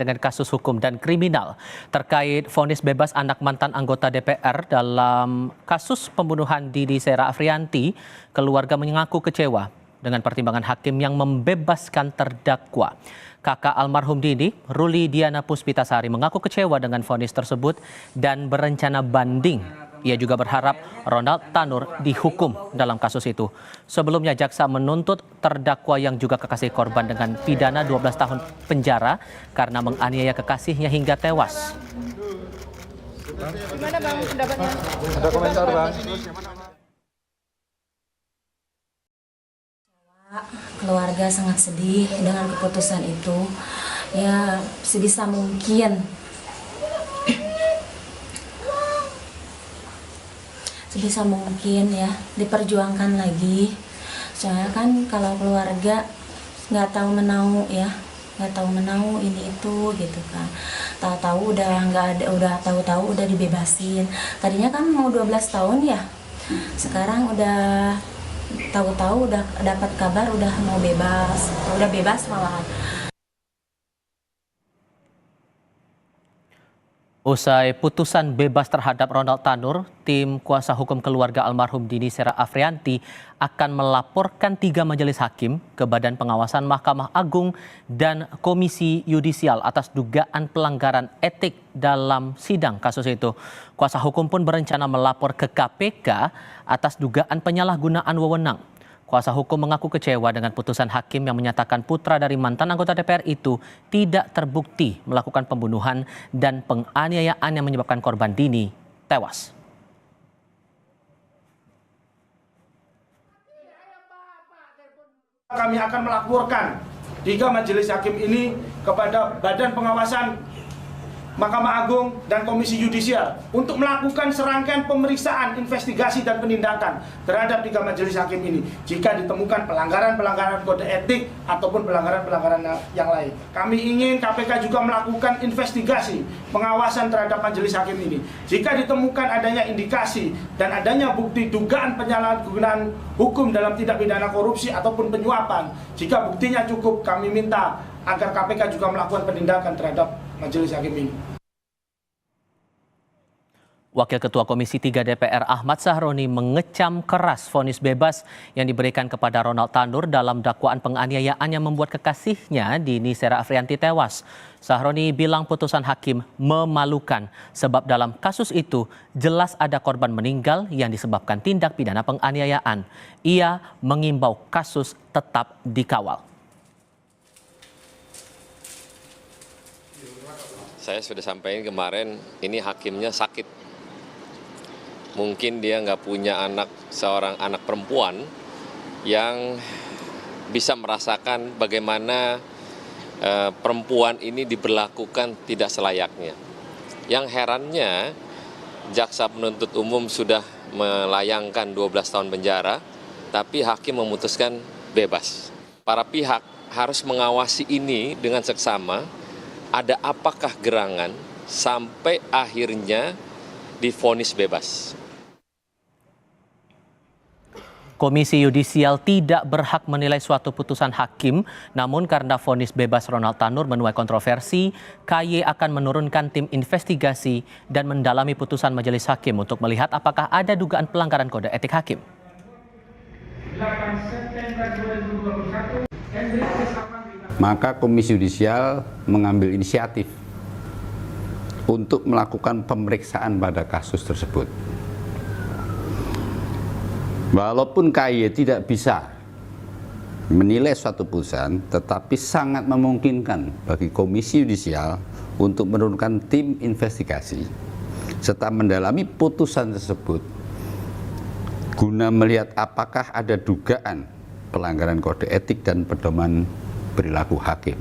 dengan kasus hukum dan kriminal terkait vonis bebas anak mantan anggota DPR dalam kasus pembunuhan Didi Sera Afrianti. Keluarga mengaku kecewa dengan pertimbangan hakim yang membebaskan terdakwa. Kakak almarhum Didi, Ruli Diana Puspitasari, mengaku kecewa dengan vonis tersebut dan berencana banding. Ia juga berharap Ronald Tanur dihukum dalam kasus itu. Sebelumnya jaksa menuntut terdakwa yang juga kekasih korban dengan pidana 12 tahun penjara karena menganiaya kekasihnya hingga tewas. Gimana Bang pendapatnya? Ada komentar Bang? Keluarga sangat sedih dengan keputusan itu. Ya sebisa mungkin ya diperjuangkan lagi. Soalnya kan kalau keluarga nggak tahu menau ya, nggak tahu menau ini itu gitu kan. Tahu-tahu udah nggak ada, tahu-tahu udah dibebasin. Tadinya kan mau 12 tahun ya, sekarang udah tahu-tahu udah dapat kabar udah mau bebas, udah bebas malahan. Usai putusan bebas terhadap Ronald Tanur, tim kuasa hukum keluarga almarhum Didi Sera Afrianti akan melaporkan 3 majelis hakim ke Badan Pengawasan Mahkamah Agung dan Komisi Yudisial atas dugaan pelanggaran etik dalam sidang kasus itu. Kuasa hukum pun berencana melapor ke KPK atas dugaan penyalahgunaan wewenang. Kuasa hukum mengaku kecewa dengan putusan hakim yang menyatakan putra dari mantan anggota DPR itu tidak terbukti melakukan pembunuhan dan penganiayaan yang menyebabkan korban Dini tewas. Kami akan melaporkan 3 majelis hakim ini kepada Badan Pengawasan Mahkamah Agung dan Komisi Yudisial untuk melakukan serangkaian pemeriksaan, investigasi dan penindakan terhadap 3 majelis hakim ini jika ditemukan pelanggaran-pelanggaran kode etik ataupun pelanggaran-pelanggaran yang lain. Kami ingin KPK juga melakukan investigasi pengawasan terhadap majelis hakim ini. Jika ditemukan adanya indikasi dan adanya bukti dugaan penyalahgunaan hukum dalam tindak pidana korupsi ataupun penyuapan, jika buktinya cukup, kami minta agar KPK juga melakukan penindakan terhadap majelis hakim ini. Wakil Ketua Komisi 3 DPR Ahmad Sahroni mengecam keras vonis bebas yang diberikan kepada Ronald Tanur dalam dakwaan penganiayaan yang membuat kekasihnya Dini Sera Afrianti tewas. Sahroni bilang putusan hakim memalukan sebab dalam kasus itu jelas ada korban meninggal yang disebabkan tindak pidana penganiayaan. Ia mengimbau kasus tetap dikawal. Saya sudah sampaikan kemarin, ini hakimnya sakit. Mungkin dia nggak punya seorang anak perempuan yang bisa merasakan bagaimana perempuan ini diberlakukan tidak selayaknya. Yang herannya, jaksa penuntut umum sudah melayangkan 12 tahun penjara, tapi hakim memutuskan bebas. Para pihak harus mengawasi ini dengan seksama. Ada apakah gerangan sampai akhirnya divonis bebas. Komisi Yudisial tidak berhak menilai suatu putusan hakim, namun karena vonis bebas Ronald Tanur menuai kontroversi, KY akan menurunkan tim investigasi dan mendalami putusan majelis hakim untuk melihat apakah ada dugaan pelanggaran kode etik hakim. Maka Komisi Yudisial mengambil inisiatif untuk melakukan pemeriksaan pada kasus tersebut. Walaupun KY tidak bisa menilai suatu putusan, tetapi sangat memungkinkan bagi Komisi Yudisial untuk menurunkan tim investigasi serta mendalami putusan tersebut guna melihat apakah ada dugaan pelanggaran kode etik dan pedoman perilaku hakim.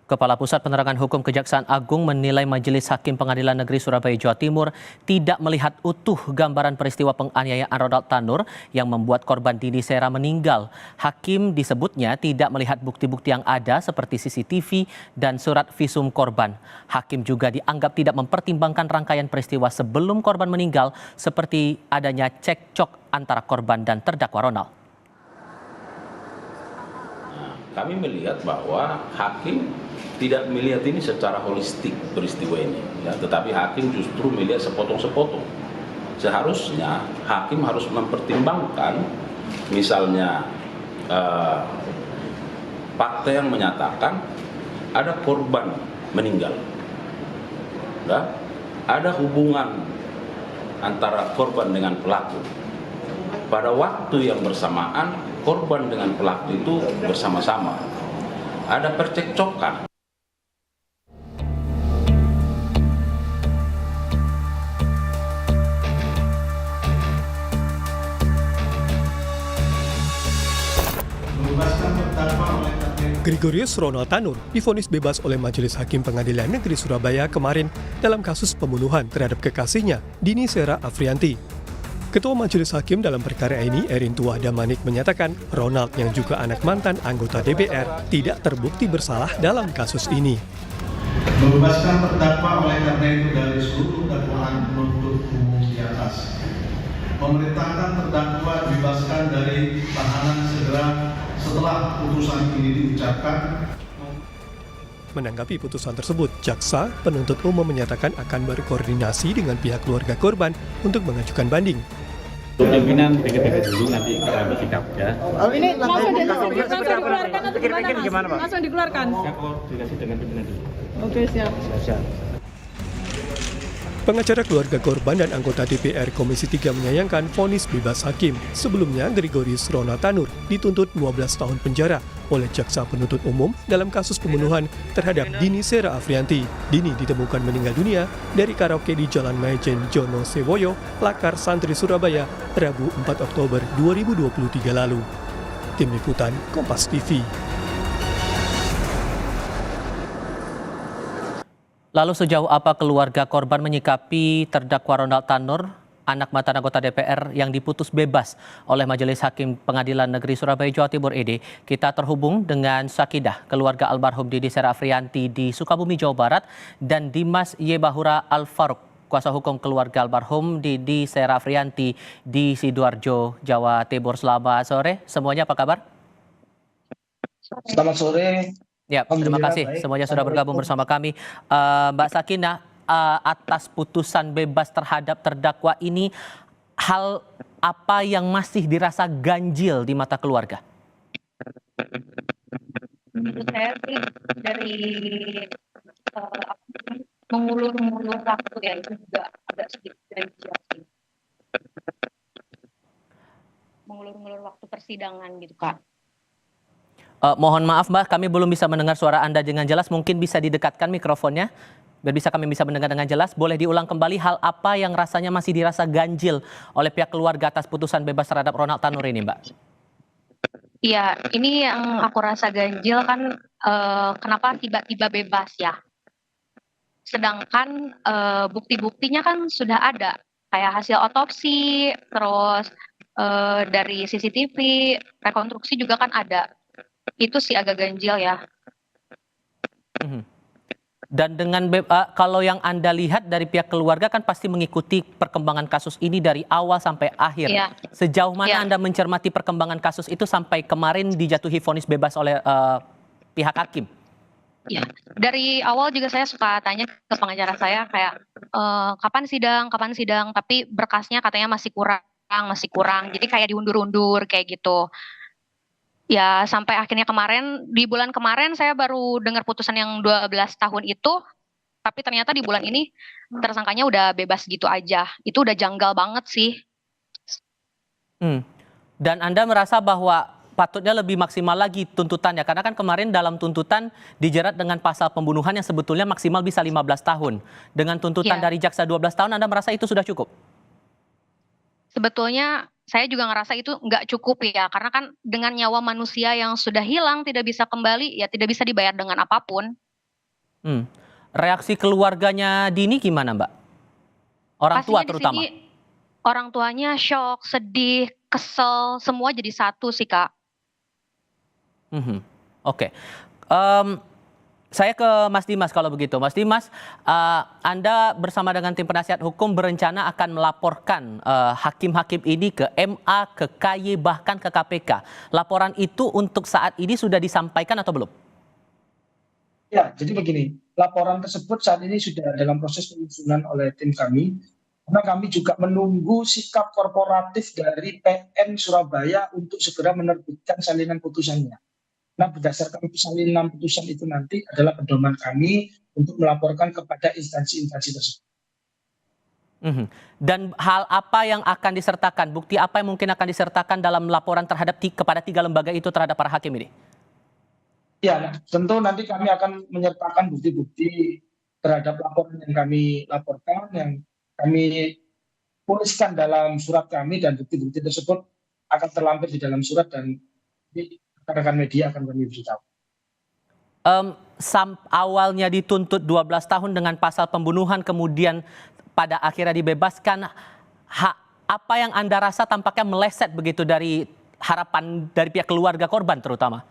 Kepala Pusat Penerangan Hukum Kejaksaan Agung menilai Majelis Hakim Pengadilan Negeri Surabaya, Jawa Timur tidak melihat utuh gambaran peristiwa penganiayaan Ronald Tanur yang membuat korban Didi Sera meninggal. Hakim disebutnya tidak melihat bukti-bukti yang ada seperti CCTV dan surat visum korban. Hakim juga dianggap tidak mempertimbangkan rangkaian peristiwa sebelum korban meninggal seperti adanya cekcok antara korban dan terdakwa Ronald. Kami melihat bahwa hakim tidak melihat ini secara holistik peristiwa ini, ya, tetapi hakim justru melihat sepotong-sepotong. Seharusnya hakim harus mempertimbangkan misalnya fakta yang menyatakan ada korban meninggal, ya, ada hubungan antara korban dengan pelaku. Pada waktu yang bersamaan, korban dengan pelaku itu bersama-sama. Ada percekcokan. Gregorius Ronald Tanur divonis bebas oleh Majelis Hakim Pengadilan Negeri Surabaya kemarin dalam kasus pembunuhan terhadap kekasihnya, Dini Sera Afrianti. Ketua Majelis Hakim dalam perkara ini, Erin Tua Damanik, menyatakan Ronald yang juga anak mantan anggota DPR tidak terbukti bersalah dalam kasus ini. Membebaskan terdakwa oleh karena itu dari seluruh dakwaan penuntut umum di atas. Memerintahkan terdakwa dibebaskan dari tahanan segera setelah putusan ini diucapkan. Menanggapi putusan tersebut, jaksa penuntut umum menyatakan akan berkoordinasi dengan pihak keluarga korban untuk mengajukan banding. Pimpinan pikir-pikir dulu nanti kita bersikap ya. Oh, ini langsung dikeluarkan atau gimana, Mas? Langsung dikeluarkan. Saya koordinasi dengan pimpinan dulu. Oke, siap. Pengacara keluarga korban dan anggota DPR Komisi 3 menyayangkan vonis bebas hakim. Sebelumnya, Gregorius Ronald Tanur dituntut 12 tahun penjara oleh jaksa penuntut umum dalam kasus pembunuhan terhadap Dini Sera Afrianti. Dini ditemukan meninggal dunia dari karaoke di Jalan Maijen Jono Sewoyo, Lakar Santri, Surabaya, Rabu 4 Oktober 2023 lalu. Tim Liputan Kompas TV. Lalu sejauh apa keluarga korban menyikapi terdakwa Ronald Tanur, anak mantan anggota DPR yang diputus bebas oleh Majelis Hakim Pengadilan Negeri Surabaya, Jawa Timur ED? Kita terhubung dengan Sakidah, keluarga almarhum Dini Sera Afrianti di Sukabumi, Jawa Barat, dan Dimas Yebahura Al-Faruq, kuasa hukum keluarga almarhum Dini Sera Afrianti di Sidoarjo, Jawa Timur. Selamat sore, semuanya apa kabar? Selamat sore. Ya, terima kasih semuanya sudah bergabung bersama kami. Mbak Sakinah, atas putusan bebas terhadap terdakwa ini, hal apa yang masih dirasa ganjil di mata keluarga? Menurut saya sih dari mengulur-ngulur waktu ya, itu juga agak sedikit ganjil sih. Mengulur-ngulur waktu persidangan gitu, Kak. Mohon maaf Mbak, kami belum bisa mendengar suara Anda dengan jelas. Mungkin bisa didekatkan mikrofonnya, biar kami bisa mendengar dengan jelas. Boleh diulang kembali hal apa yang rasanya masih dirasa ganjil oleh pihak keluarga atas putusan bebas terhadap Ronald Tanur ini, Mbak? Iya, ini yang aku rasa ganjil kan, kenapa tiba-tiba bebas ya. Sedangkan bukti-buktinya kan sudah ada, kayak hasil otopsi, terus dari CCTV, rekonstruksi juga kan ada. Itu sih agak ganjil ya. Dan dengan kalau yang Anda lihat dari pihak keluarga kan pasti mengikuti perkembangan kasus ini dari awal sampai akhir. Iya. Sejauh mana Iya. Anda mencermati perkembangan kasus itu sampai kemarin dijatuhi vonis bebas oleh pihak hakim? Ya, dari awal juga saya suka tanya ke pengacara saya kayak kapan sidang, tapi berkasnya katanya masih kurang, jadi kayak diundur-undur kayak gitu. Ya sampai akhirnya kemarin, di bulan kemarin saya baru dengar putusan yang 12 tahun itu, tapi ternyata di bulan ini tersangkanya udah bebas gitu aja. Itu udah janggal banget sih. Dan Anda merasa bahwa patutnya lebih maksimal lagi tuntutannya, karena kan kemarin dalam tuntutan dijerat dengan pasal pembunuhan yang sebetulnya maksimal bisa 15 tahun. Dengan tuntutan dari jaksa 12 tahun, Anda merasa itu sudah cukup? Sebetulnya saya juga ngerasa itu nggak cukup ya, karena kan dengan nyawa manusia yang sudah hilang tidak bisa kembali, ya tidak bisa dibayar dengan apapun. Reaksi keluarganya Dini gimana, Mbak? Orang tua Pastinya terutama. di sini orang tuanya shock, sedih, kesel, semua jadi satu sih, Kak. Oke. Saya ke Mas Dimas kalau begitu. Mas Dimas, Anda bersama dengan tim penasihat hukum berencana akan melaporkan hakim-hakim ini ke MA, ke KY, bahkan ke KPK. Laporan itu untuk saat ini sudah disampaikan atau belum? Ya, jadi begini, laporan tersebut saat ini sudah dalam proses penyusunan oleh tim kami, karena kami juga menunggu sikap korporatif dari PN Surabaya untuk segera menerbitkan salinan putusannya. Nah, berdasarkan salinan putusan itu nanti adalah pedoman kami untuk melaporkan kepada instansi-instansi tersebut. Dan hal apa yang akan disertakan, bukti apa yang mungkin akan disertakan dalam laporan terhadap kepada 3 lembaga itu terhadap para hakim ini? Ya, nah, tentu nanti kami akan menyertakan bukti-bukti terhadap laporan yang kami laporkan, yang kami tuliskan dalam surat kami, dan bukti-bukti tersebut akan terlampir di dalam surat dan rekan-rekan media akan kami beritahu. Awalnya dituntut 12 tahun dengan pasal pembunuhan, kemudian pada akhirnya dibebaskan. Apa yang Anda rasa tampaknya meleset begitu dari harapan dari pihak keluarga korban terutama?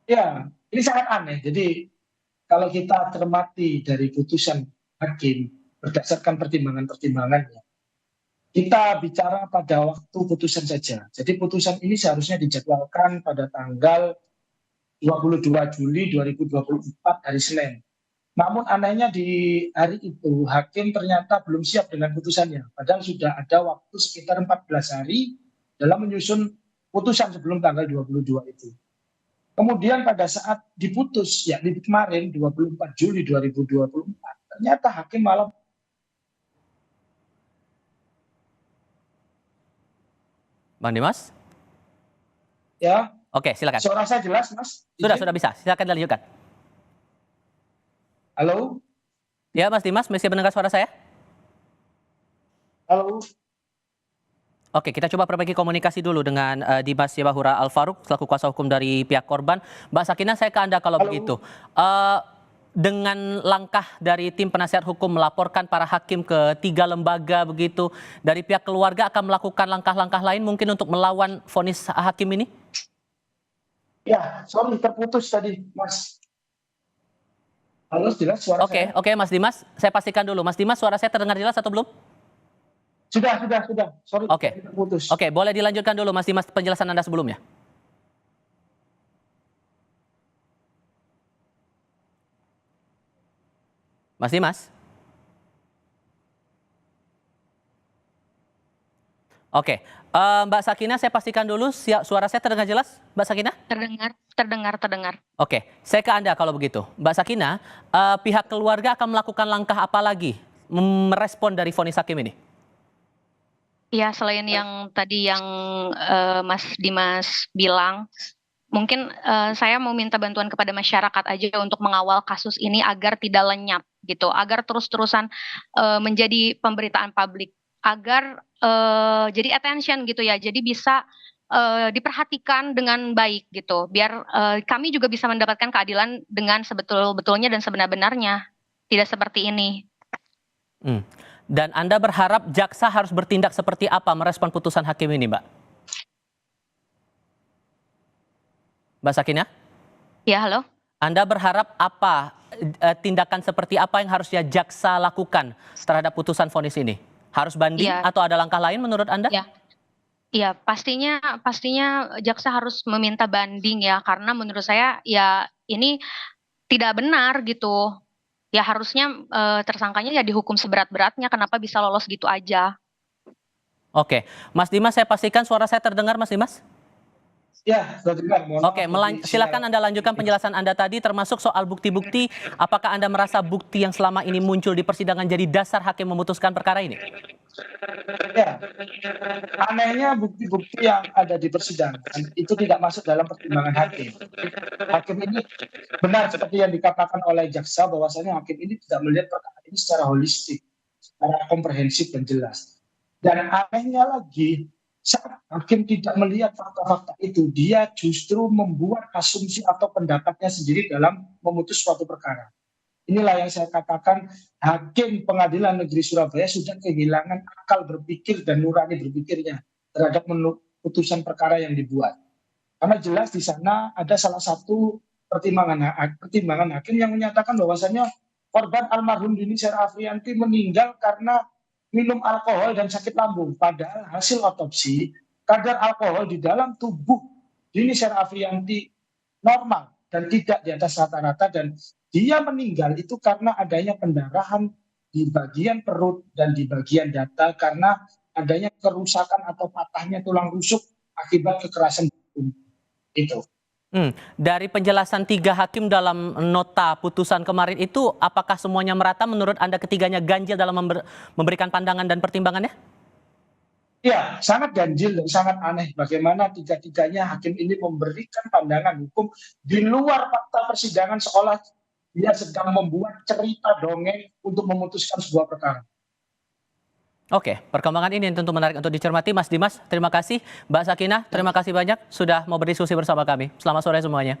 Ya, ini sangat aneh. Jadi kalau kita cermati dari putusan hakim berdasarkan pertimbangan-pertimbangannya, kita bicara pada waktu putusan saja. Jadi putusan ini seharusnya dijadwalkan pada tanggal 22 Juli 2024 hari Senin. Namun anehnya di hari itu hakim ternyata belum siap dengan putusannya. Padahal sudah ada waktu sekitar 14 hari dalam menyusun putusan sebelum tanggal 22 itu. Kemudian pada saat diputus, yakni kemarin 24 Juli 2024, ternyata hakim malah Bang Dimas? ya. Oke, silakan. Suara saya jelas, Mas? Sudah bisa. Silakan dilanjutkan. Halo? Ya, Mas Dimas, masih mendengar suara saya? Halo? Oke, kita coba perbaiki komunikasi dulu dengan Dimas Yabahura Al-Faruq selaku kuasa hukum dari pihak korban. Mbak Sakinah, saya ke Anda kalau begitu. Dengan langkah dari tim penasihat hukum melaporkan para hakim ke 3 lembaga begitu, dari pihak keluarga akan melakukan langkah-langkah lain mungkin untuk melawan vonis hakim ini? Ya, sorry terputus tadi, Mas. Halo, jelas suara saya? Oke, Mas Dimas, saya pastikan dulu. Mas Dimas, suara saya terdengar jelas atau belum? Sudah. Sorry, terputus. Oke, boleh dilanjutkan dulu Mas Dimas penjelasan Anda sebelumnya. Mas Dimas? Oke, Mbak Sakinah, saya pastikan dulu suara saya terdengar jelas, Mbak Sakinah? Terdengar. Oke, saya ke Anda kalau begitu. Mbak Sakinah, pihak keluarga akan melakukan langkah apa lagi merespon dari vonis hakim ini? Ya, selain yang tadi yang Mas Dimas bilang, mungkin saya mau minta bantuan kepada masyarakat aja untuk mengawal kasus ini agar tidak lenyap gitu, agar terus-terusan menjadi pemberitaan publik, agar jadi attention gitu ya, jadi bisa diperhatikan dengan baik gitu, biar kami juga bisa mendapatkan keadilan dengan sebetul-betulnya dan sebenar-benarnya, tidak seperti ini. Dan Anda berharap jaksa harus bertindak seperti apa merespon putusan hakim ini, Mbak? Mbak Sakinah? Ya, halo. Anda berharap apa tindakan seperti apa yang harusnya jaksa lakukan terhadap putusan vonis ini? Harus banding atau ada langkah lain menurut Anda? Iya, pastinya jaksa harus meminta banding ya, karena menurut saya ya ini tidak benar gitu. Ya harusnya tersangkanya ya dihukum seberat-beratnya, kenapa bisa lolos gitu aja. Oke, Mas Dimas, saya pastikan suara saya terdengar, Mas Dimas? Ya, sudah dengar. Oke, silakan Anda lanjutkan penjelasan Anda tadi, termasuk soal bukti-bukti. Apakah Anda merasa bukti yang selama ini muncul di persidangan jadi dasar hakim memutuskan perkara ini? Ya, anehnya bukti-bukti yang ada di persidangan itu tidak masuk dalam pertimbangan hakim. Hakim ini benar seperti yang dikatakan oleh jaksa, bahwasanya hakim ini tidak melihat perkara ini secara holistik, secara komprehensif dan jelas. Dan anehnya lagi, saat hakim tidak melihat fakta-fakta itu, dia justru membuat asumsi atau pendapatnya sendiri dalam memutus suatu perkara. Inilah yang saya katakan, hakim Pengadilan Negeri Surabaya sudah kehilangan akal berpikir dan nurani berpikirnya terhadap putusan perkara yang dibuat. Karena jelas di sana ada salah satu pertimbangan hakim yang menyatakan bahwasannya korban almarhum Dini Sera Afrianti meninggal karena minum alkohol dan sakit lambung. Padahal hasil otopsi, kadar alkohol di dalam tubuh Dini Sera Afrianti normal dan tidak di atas rata-rata, dan dia meninggal itu karena adanya pendarahan di bagian perut dan di bagian dada karena adanya kerusakan atau patahnya tulang rusuk akibat kekerasan itu. Dari penjelasan 3 hakim dalam nota putusan kemarin itu, apakah semuanya merata menurut Anda ketiganya ganjil dalam memberikan pandangan dan pertimbangannya? Ya, sangat ganjil dan sangat aneh bagaimana tiga-tiganya hakim ini memberikan pandangan hukum di luar fakta persidangan seolah dia sedang membuat cerita dongeng untuk memutuskan sebuah perkara. Oke, perkembangan ini tentu menarik untuk dicermati. Mas Dimas, terima kasih. Mbak Sakinah, terima kasih banyak sudah mau berdiskusi bersama kami. Selamat sore semuanya.